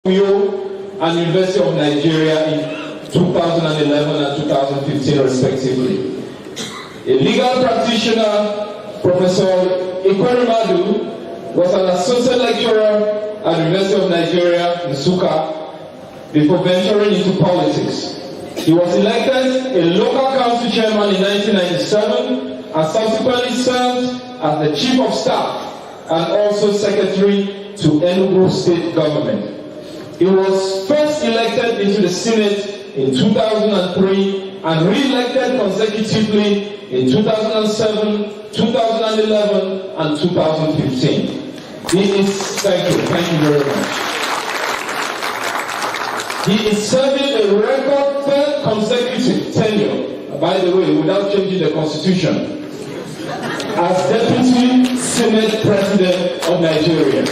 and University of Nigeria in 2011 and 2015 respectively. A legal practitioner, Professor EKWEREMADU was an associate lecturer at the University of Nigeria in Nsukka before venturing into politics. He was elected a local council chairman in 1997 and subsequently served as the chief of staff and also secretary to Enugu state government. He was first elected into the Senate in 2003 and re-elected consecutively in 2007, 2011, and 2015. Thank you very much. He is serving a record third consecutive tenure, by the way, without changing the constitution, as Deputy Senate President of Nigeria.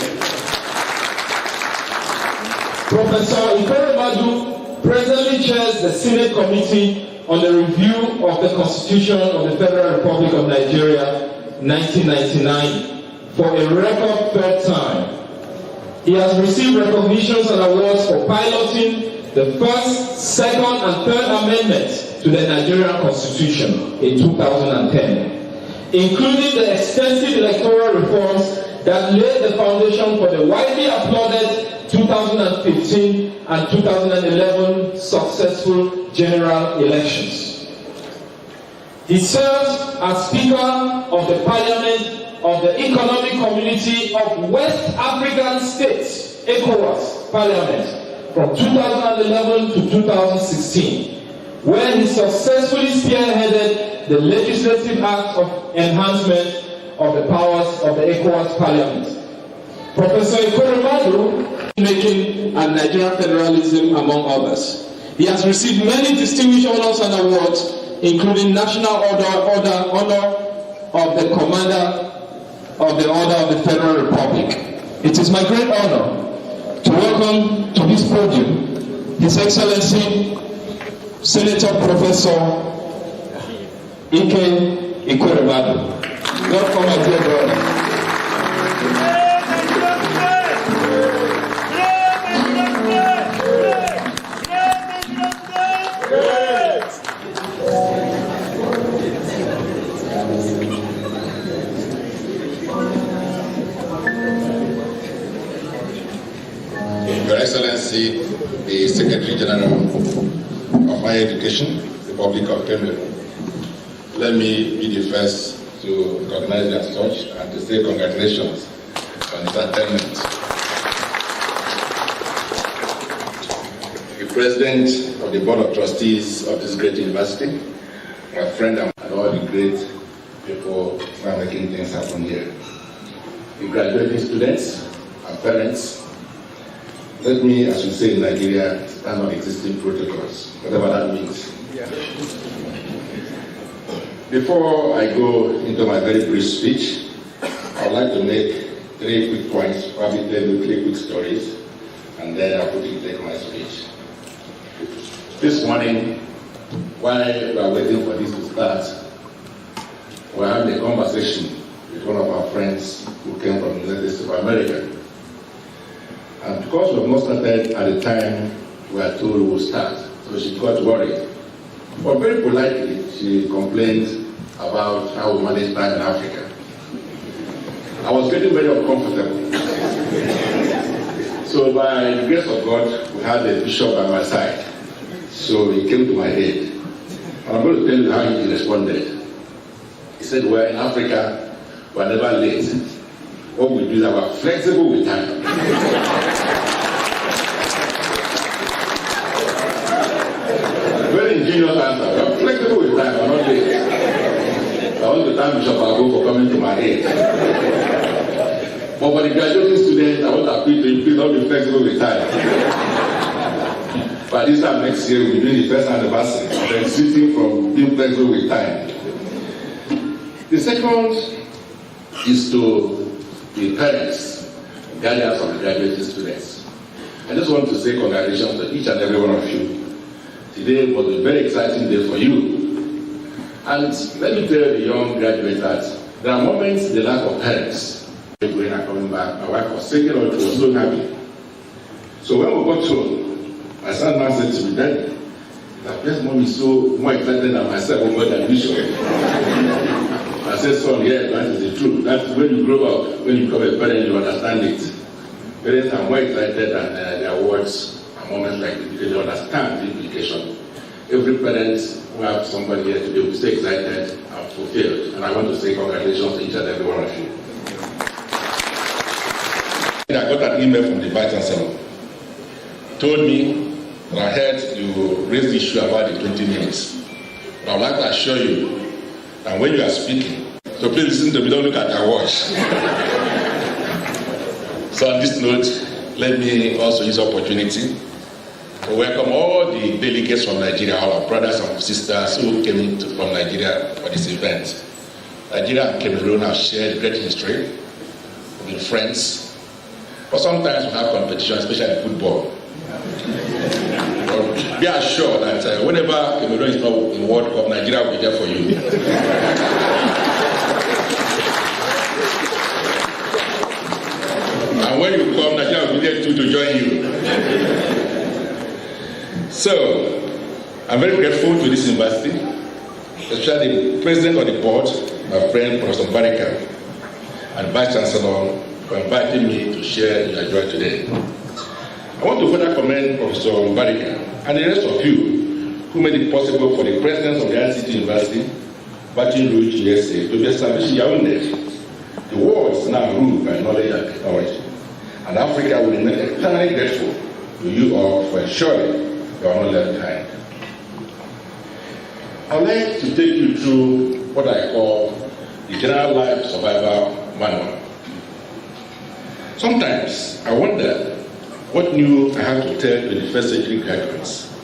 Professor EKWEREMADU presently chairs the Senate Committee on the Review of the Constitution of the Federal Republic of Nigeria, 1999, for a record third time. He has received recognitions and awards for piloting the first, second, and third amendments to the Nigerian Constitution in 2010, including the extensive electoral reforms that laid the foundation for the widely applauded 2015 and 2011 successful general elections. He serves as Speaker of the Parliament of the Economic Community of West African States, ECOWAS Parliament, from 2011 to 2016, where he successfully spearheaded the Legislative Act of Enhancement of the Powers of the ECOWAS Parliament. Professor EKWEREMADU making and Nigerian federalism, among others. He has received many distinguished honors and awards, including National Honor of the Commander of the Order of the Federal Republic. It is my great honor to welcome to this podium His Excellency Senator Professor EKWEREMADU. Welcome, my dear brother. Your Excellency, the Secretary General of Higher Education, Republic of Cameroon, let me be the first to recognize you as such and to say congratulations on his attainment. The President of the Board of Trustees of this great university, my friend and all the great people who are making things happen here. The graduating students and parents, let me, as we say in Nigeria, stand on existing protocols, whatever that means. Yeah. Before I go into my very brief speech, I would like to make 3 quick points, probably tell you 3 quick stories, and then I'll quickly take my speech. This morning, while we are waiting for this to start, we are having a conversation with one of our friends who came from the United States of America. And because we have not started at the time we were told we would start, so she got worried. But very politely, she complained about how we manage time in Africa. I was getting very uncomfortable. So by the grace of God, we had a bishop by my side. So he came to my aid. And I'm going to tell you how he responded. He said, well, in Africa, we're never late. What we do is that we're flexible with time. Very ingenious answer. We're flexible with time, we're not late. I want to thank Bishop Ago for coming to my aid. But for the graduating students, I want to appeal to you, please don't be flexible with time. But this time next year, we'll be doing the first anniversary of exiting from being flexible with time. The second is to the parents, guardians of the graduating students. I just want to say congratulations to each and every one of you. Today was a very exciting day for you. And let me tell the young graduates that there are moments in the life of parents. Going and coming back, my wife was singing, or she was so happy. So when we got home, my son now said to me, Daddy, the first mom is so more excited than myself over the admission. I said, son, yeah, that is the truth. That's when you grow up, when you become a parent, you understand it. Parents are more excited than their words and moments like this because they understand the implication. Every parent who has somebody here today will stay excited and fulfilled. And I want to say congratulations to each and every one of you. I got an email from the Vice Chancellor. Told me that I heard you raised the issue about the 20 minutes. But I would like to assure you that when you are speaking, so please listen to me, don't look at your watch. So on this note, let me also use the opportunity to welcome all the delegates from Nigeria, all our brothers and sisters who came from Nigeria for this event. Nigeria and Cameroon have shared great history, we've been friends, but sometimes we have competition, especially in football. But be assured that whenever Cameroon is not in World Cup, Nigeria will be there for you. And when you come, Nigeria will be there too to join you. So, I'm very grateful to this university, especially the president of the board, my friend Professor Barika, and Vice Chancellor for inviting me to share your joy today. I want to further commend Professor Barika and the rest of you who made it possible for the presidents of the ICT-University, Baton Rouge, USA, to be established in Yaoundé. The world is now ruled by knowledge and technology, and Africa will remain eternally grateful to you all for ensuring you are not left behind. I would like to take you through what I call the General Life Survival Manual. Sometimes I wonder what new I have to tell to the first century graduates.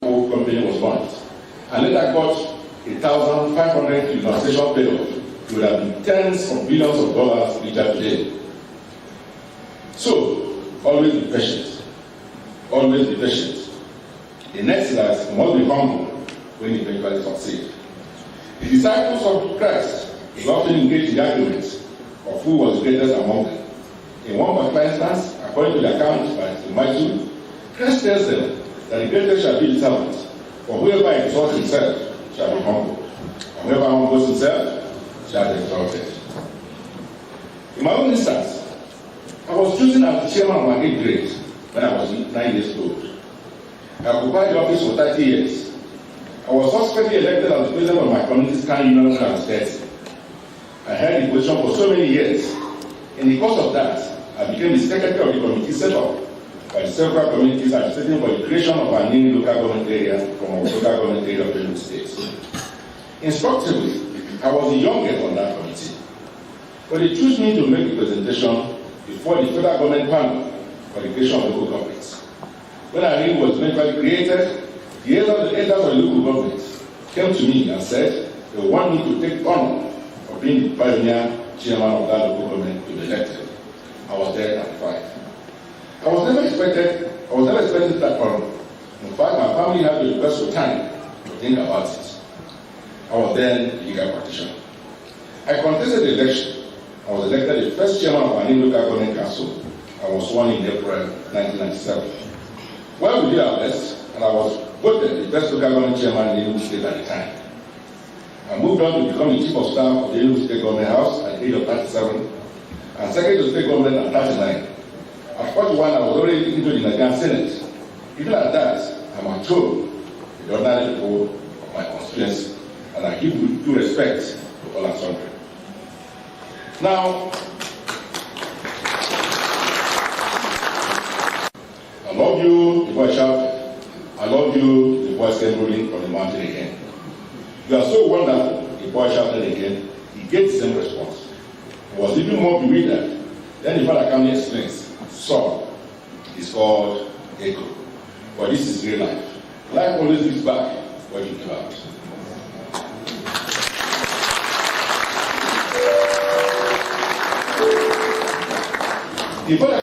The whole company was launched, and later got 1,500 utilization payoff. It would have been tens of billions of dollars later today. So, always be patient. Always be patient. The next class must be humble when you eventually succeed. The disciples of Christ will often engage in arguments of who was greatest among them. In one particular instance, according to the account by Matthew, Christ tells them that the greatest shall be the servant, for whoever exalts himself shall be humbled, and whoever humbles himself shall be exalted. In my own instance, I was chosen as the chairman of my 8th grade when I was 9 years old. I occupied the office for 30 years. I was subsequently elected as the president of my community's Can Union Class 30. I held the position for so many years. In the course of that, I became the secretary of the committee set up by several communities agitating for the creation of our new local government area from our local government area of the states. Instructively, I was the youngest on that committee. But they chose me to make the presentation before the federal government panel for the creation of local governments. When IRE was eventually created, the elders of the local government came to me and said they want me to take honor for being the pioneer chairman of that local government to be elected. I was there at 5. I was never expecting that honor. In fact, my family had to request for time to think about it. I was then a legal practitioner. I contested the election. I was elected the first chairman of our new local government council. I was sworn in April 1997. Well, we did our best, and I was voted the best local government chairman in the Enugu State at the time. I moved on to become the chief of staff of the Enugu State Government House at the age of 37, and secretary to state government at 39. At 41, I was already into the Nigerian Senate. Even at that, I'm at home with the ordinary people of my constituency, and I give due respect to all and sundry. Now, I love you, the voice shouted. I love you, the voice came rolling from the mountain again. You are so wonderful, the boy shouted again. He gave the same response. He was even more bewildered. Then the father calmly explains, son, it's called echo. But this is real life. Life always gives back what you give out. The father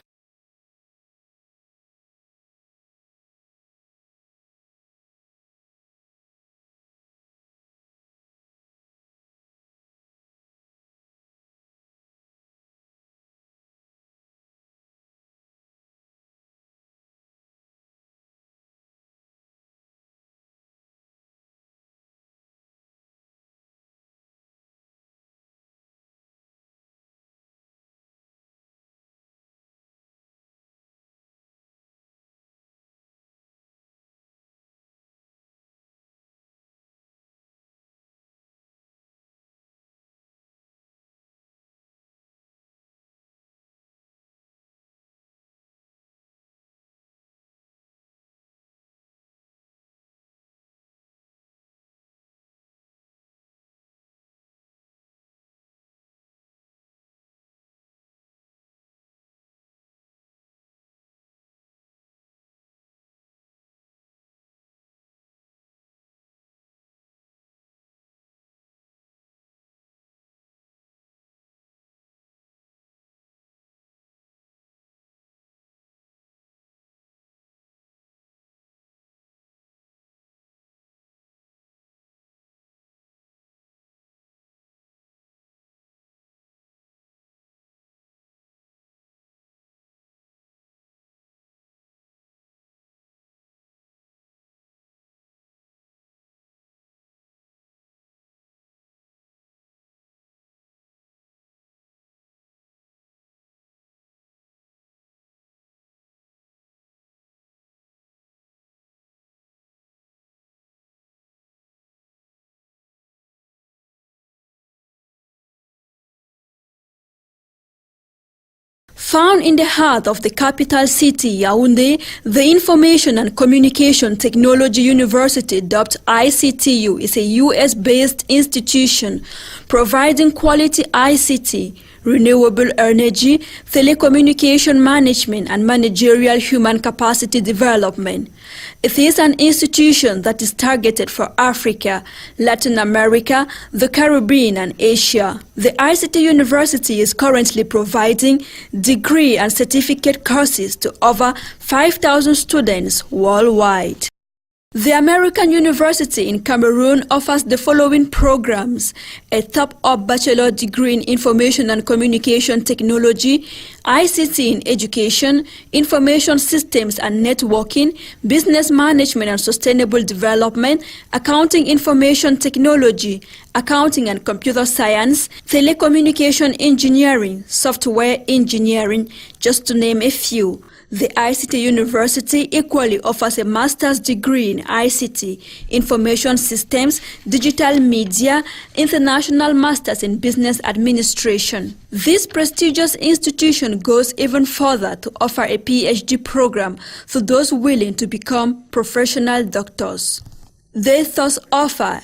Found in the heart of the capital city, Yaoundé, the Information and Communication Technology University, dubbed ICTU, is a US-based institution providing quality ICT, renewable energy, telecommunication management, and managerial human capacity development. It is an institution that is targeted for Africa, Latin America, the Caribbean, and Asia. The ICT University is currently providing degree and certificate courses to over 5,000 students worldwide. The American University in Cameroon offers the following programs: a top-up bachelor degree in Information and Communication Technology, ICT in Education, Information Systems and Networking, Business Management and Sustainable Development, Accounting Information Technology, Accounting and Computer Science, Telecommunication Engineering, Software Engineering, just to name a few. The ICT University equally offers a master's degree in ICT, Information Systems, Digital Media, International Masters in Business Administration. This prestigious institution goes even further to offer a PhD program for those willing to become professional doctors. They thus offer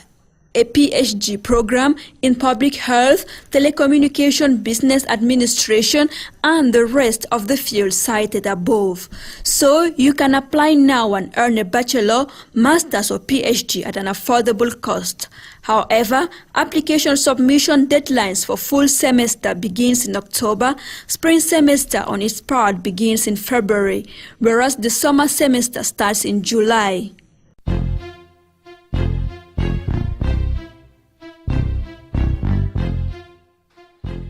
a PhD program in Public Health, Telecommunication, Business Administration, and the rest of the fields cited above. So you can apply now and earn a bachelor, master's, or PhD at an affordable cost. However, application submission deadlines for full semester begins in October, spring semester on its part begins in February, whereas the summer semester starts in July.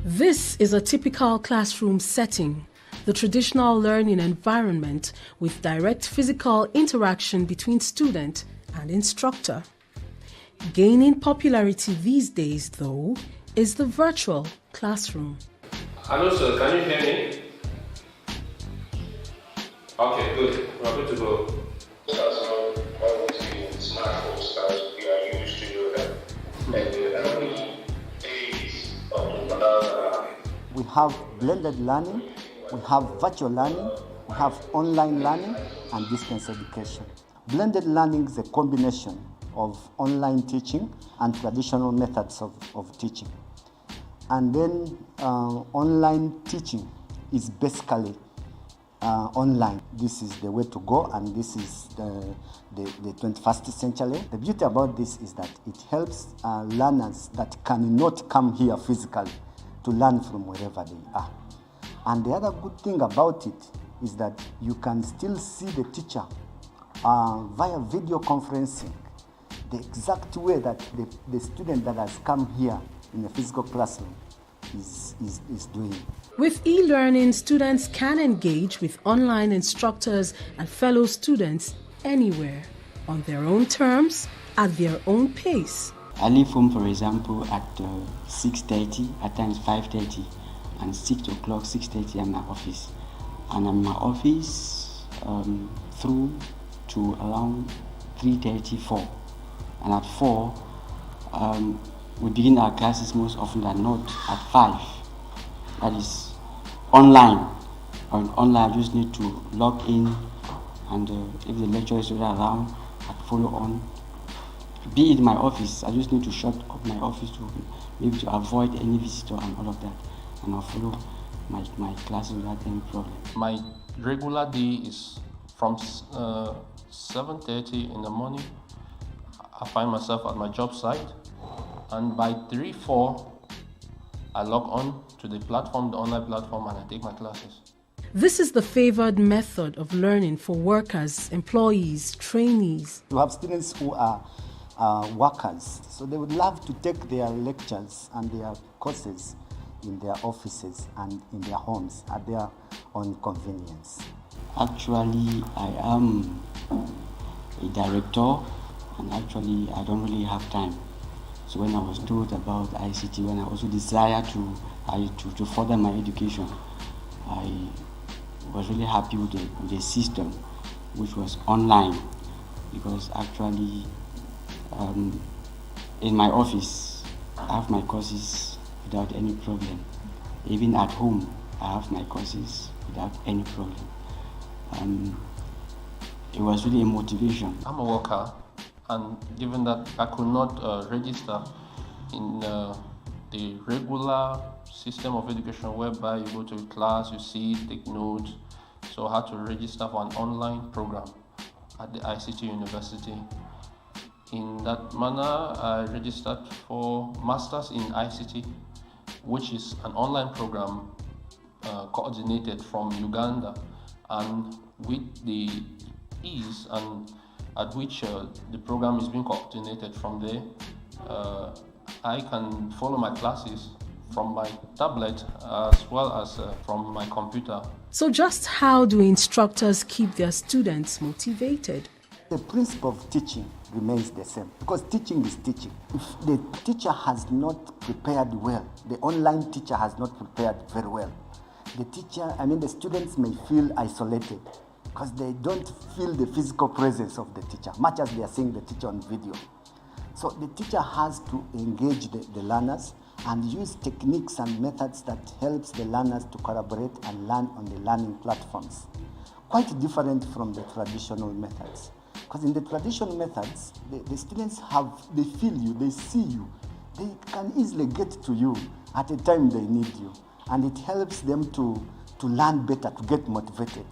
This is a typical classroom setting, the traditional learning environment with direct physical interaction between student and instructor. Gaining popularity these days, though, is the virtual classroom. Hello, sir. Can you hear me? Okay, good. We're good to go. Smartphones that we are used to do that. We have blended learning, we have virtual learning, we have online learning and distance education. Blended learning is a combination of online teaching and traditional methods of teaching. And then online teaching is basically online. This is the way to go, and this is the 21st century. The beauty about this is that it helps learners that cannot come here physically to learn from wherever they are. And the other good thing about it is that you can still see the teacher via video conferencing, the exact way that the student that has come here in the physical classroom is doing. With e-learning, students can engage with online instructors and fellow students anywhere, on their own terms, at their own pace. I leave home, for example, at 6:30, at times 5:30, and 6 o'clock, 6:30, I'm in my office. And I'm in my office through to around 3:30, 4. And at 4, we begin our classes most often than not at 5. That is online. On online, I just need to log in, and if the lecturer is around, I follow on. Be in my office, I just need to shut up my office to maybe to avoid any visitor and all of that, and I'll follow my classes without any problem. My regular day is from 7:30 in the morning. I find myself at my job site, and by 3-4, I log on to the platform, the online platform, and I take my classes. This is the favored method of learning for workers, employees, trainees. We have students who are workers, so they would love to take their lectures and their courses in their offices and in their homes at their own convenience. Actually, I am a director, and actually I don't really have time. So when I was told about ICT, when I also desire to further my education, I was really happy with the system, which was online, because actually in my office I have my courses without any problem. Even at home, I have my courses without any problem. It was really a motivation. I'm a worker, and given that I could not register in the regular system of education whereby you go to class, you see, take notes, so I had to register for an online program at the ICT-University. In that manner, I registered for Masters in ICT, which is an online program coordinated from Uganda, and with the ease and at which the program is being coordinated from there, I can follow my classes from my tablet as well as from my computer. So just how do instructors keep their students motivated? The principle of teaching remains the same, because teaching is teaching. If the teacher has not prepared well, the online teacher has not prepared very well, the students may feel isolated because they don't feel the physical presence of the teacher, much as they are seeing the teacher on video. So the teacher has to engage the learners and use techniques and methods that helps the learners to collaborate and learn on the learning platforms. Quite different from the traditional methods. Because in the traditional methods, the students they feel you, they see you, they can easily get to you at a time they need you. And it helps them to learn better, to get motivated.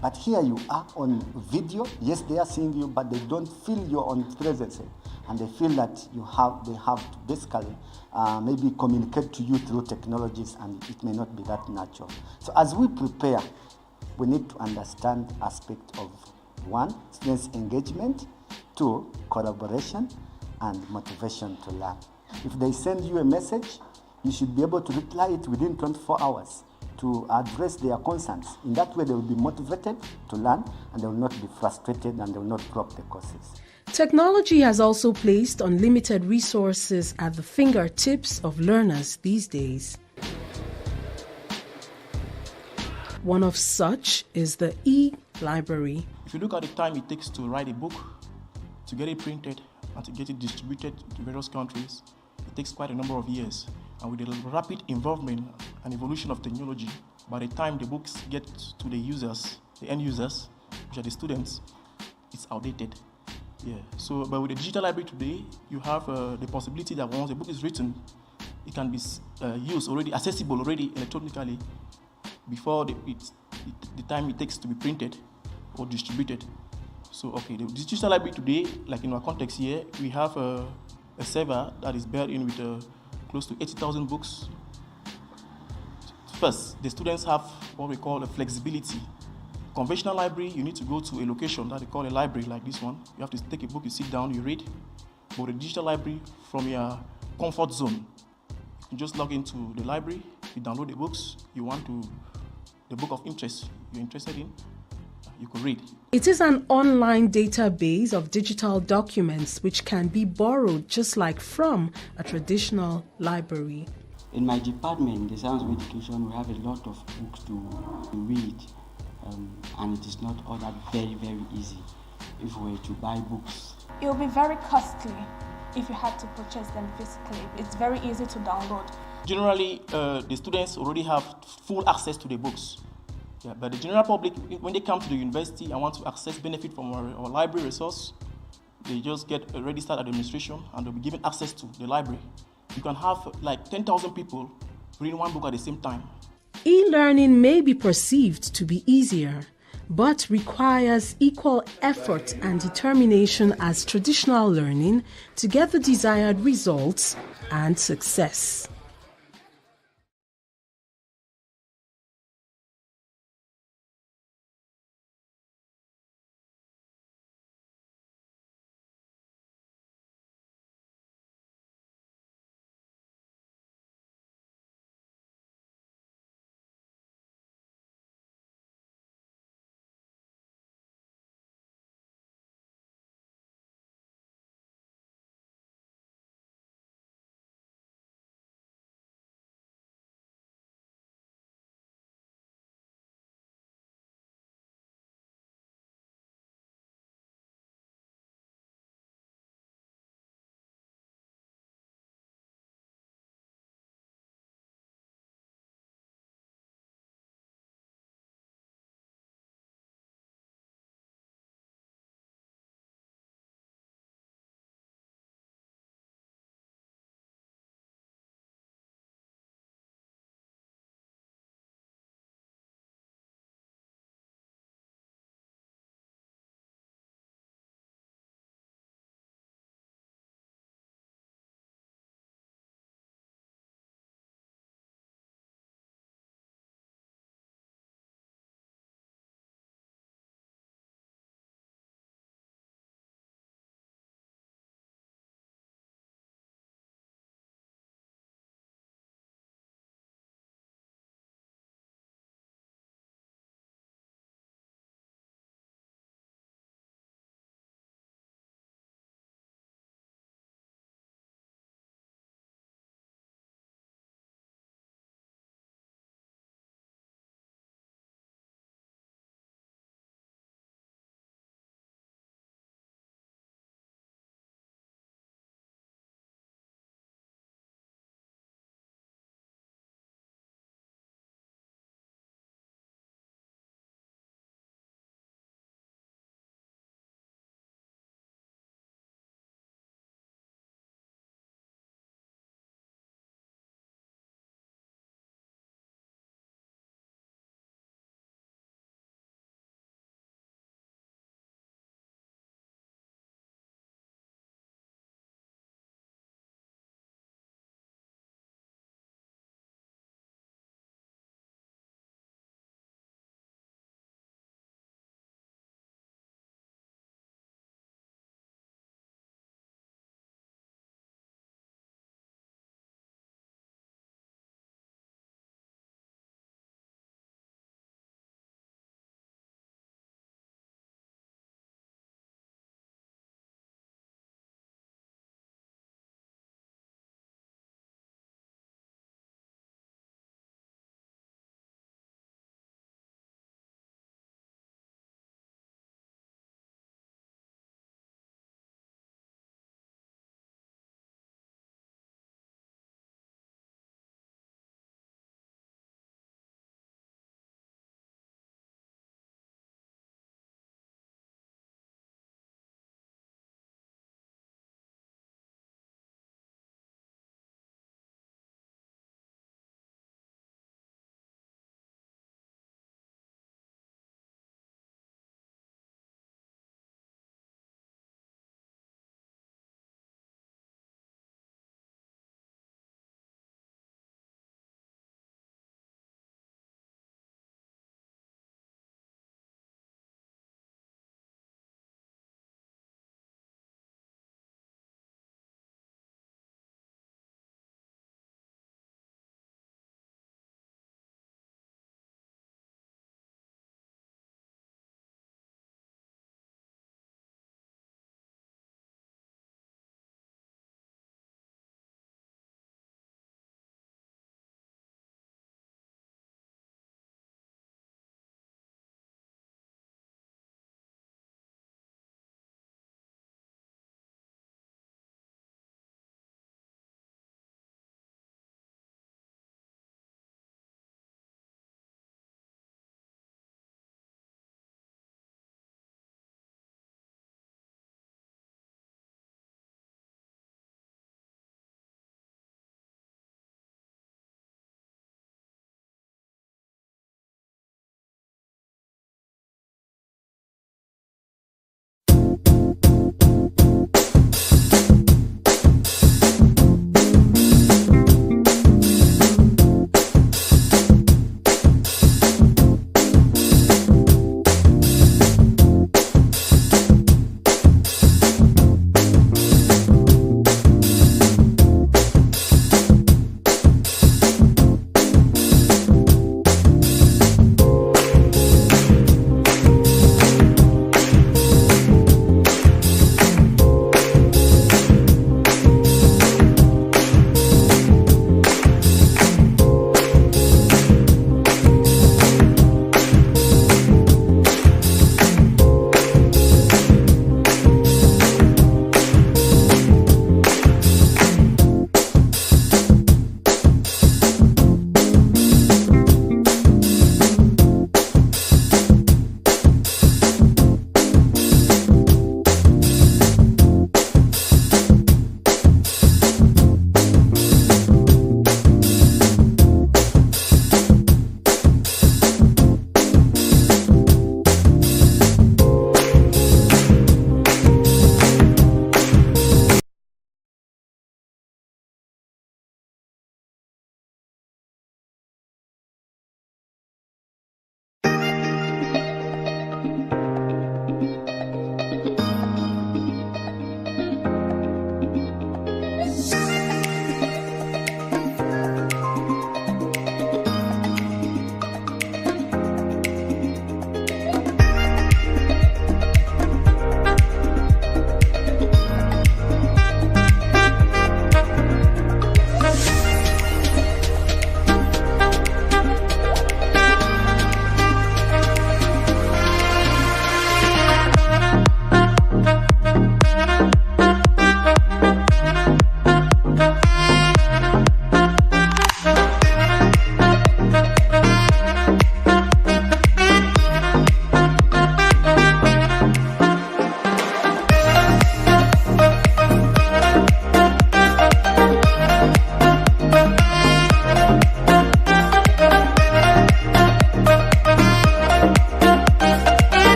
But here you are on video, yes, they are seeing you, but they don't feel your own presence. And they feel that they have to basically maybe communicate to you through technologies, and it may not be that natural. So as we prepare, we need to understand aspect of 1, students' engagement, 2, collaboration, and motivation to learn. If they send you a message, you should be able to reply it within 24 hours to address their concerns. In that way, they will be motivated to learn, and they will not be frustrated, and they will not drop the courses. Technology has also placed unlimited resources at the fingertips of learners these days. One of such is the e-library. If you look at the time it takes to write a book, to get it printed, and to get it distributed to various countries, it takes quite a number of years. And with the rapid involvement and evolution of technology, by the time the books get to the users, the end users, which are the students, it's outdated. Yeah. So, but with the digital library today, you have the possibility that once the book is written, it can be used already, accessible already electronically before the time it takes to be printed or distributed. So, okay, the digital library today, like in our context here, we have a server that is built in with close to 80,000 books. First, the students have what we call a flexibility. Conventional library, you need to go to a location that they call a library, like this one. You have to take a book, you sit down, you read. But the digital library, from your comfort zone, you just log into the library, you download the books the book of interest you're interested in, you can read. It is an online database of digital documents which can be borrowed just like from a traditional library. In my department, the Science of Education, we have a lot of books to read, and it is not all that very, very easy if we were to buy books. It will be very costly if you had to purchase them physically. It's very easy to download. Generally, the students already have full access to the books. Yeah, but the general public, when they come to the university and want to benefit from our library resource, they just get a registered administration and they'll be given access to the library. You can have like 10,000 people reading one book at the same time. E-learning may be perceived to be easier, but requires equal effort and determination as traditional learning to get the desired results and success.